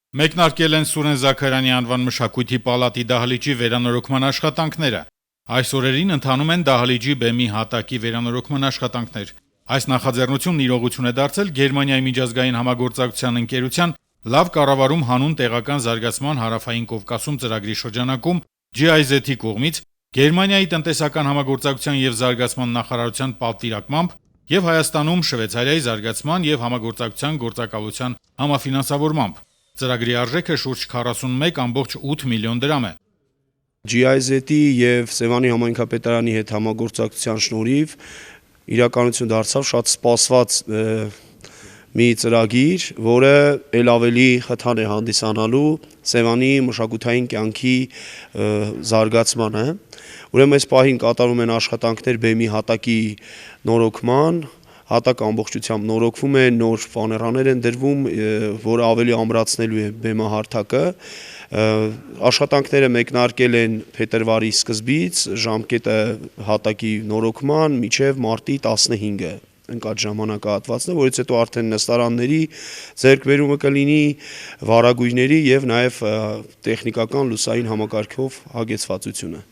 Մեկնարկել են Սուրեն Զաքարյանի անվան մշակույթի պալատի դահլիճի վերանորոգման աշխատանքները։ Այս օրերին ընթանում են դահլիճի բեմի հատակի վերանորոգման աշխատանքներ։ Այս նախաձեռնությունն իրողություն է դարձել Գերմանիայի միջազգային համագործակցության ընկերության «Լավ կառավարում» հանուն տեղական զարգացման Հարավային Կովկասում ծրագրի շրջանակում GIZ-ի կողմից Գերմանիայի տնտեսական համագործակցության եւ զարգացման նախարարության պատվիրակմամբ եւ Հայաստանում Շվեյցարիայի զարգացման եւ համագործակցության գործակալության համաֆինանսավորմամբ։ Ծրագրի արժեքը շուրջ 41.8 միլիոն դրամ է։ GIZ-ի եւ Սևանի համայնքապետարանի հետ համագործակցության շնորհիվ իրականություն դարձավ շատ սպասված մի ծրագիր, որը ել ավելի խթան է հանդիսանալու Սևանի մշակութային կյանքի զարգացմանը։ Ուրեմն այս պահին կատարում են աշխատանքներ բեմի հատակի նորոգման, հատակը ամբողջությամբ նորոգվում է, նոր ֆաներաներ են դրվում, որը ավելի ամրացնելու է բեմահարթակը։ Աշխատանքները մեկնարկել են փետրվարի սկզբից, ժամկետը հատակի նորոգման մինչև մարտի 15-ը ընկած ժամանակահատվածն է, որից հետո արդեն նստարանների ձեռքբերումը կլինի, վարագույրների եւ նաեւ տեխնիկական լուսային համակարգով հագեցվածությունը։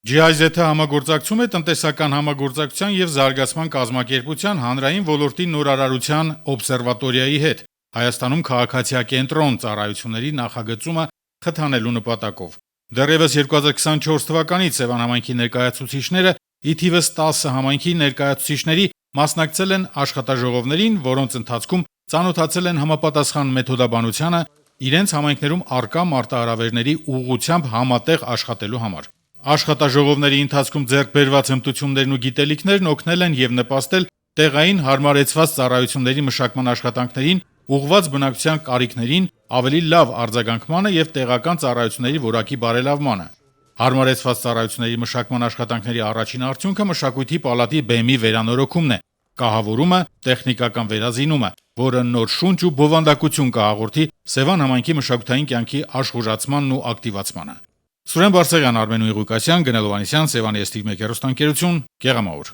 GIZ-ը համագործակցում է տնտեսական համագործակցության եւ զարգացման կազմակերպության հանրային ոլորտի նորարարության օբսերվատորիայի հետ Հայաստանում քաղաքացիա կենտրոն ծառայությունների նախագծումը խթանելու նպատակով։ Դեռևս 2024 թվականից Սևան համայնքի ներկայացուցիչները ի թիվս 10 համայնքի ներկայացուցիչների մասնակցել են աշխատաժողովներին, որոնց ընթացքում ծանոթացել են համապատասխան մեթոդաբանությանը իրենց համայնքներում առկա մարտահրավերների ուղղությամբ համատեղ աշխատելու համար։ Աշխատաժողովների ընթացքում ձեռք բերված հմտություններն ու գիտելիքներն օգնել են եւ նպաստել տեղային հարմարեցված ծառայությունների մշակման աշխատանքներին, ուղղված բնակչության կարիքներին ավելի լավ արձագանքմանը եւ տեղական ծառայությունների որակի բարելավմանը։ Հարմարեցված ծառայությունների մշակման աշխատանքների առաջին արդյունքը մշակույթի պալատի բեմի վերանորոգումն է, կահավորումը, տեխնիկական վերազինումը, որը նոր շունչ ու բովանդակություն կհաղորդի Սևան համայնքի մշակութային կյանքի աշխուժացմանն ու ակտիվացմանը։ Սուրեն Բարսեղյան, Արմեն Ղուկասյան, Գնելովանեսյան, Սևանի Էստիկ 1 հեռուստաընկերություն, Գեղամաուր։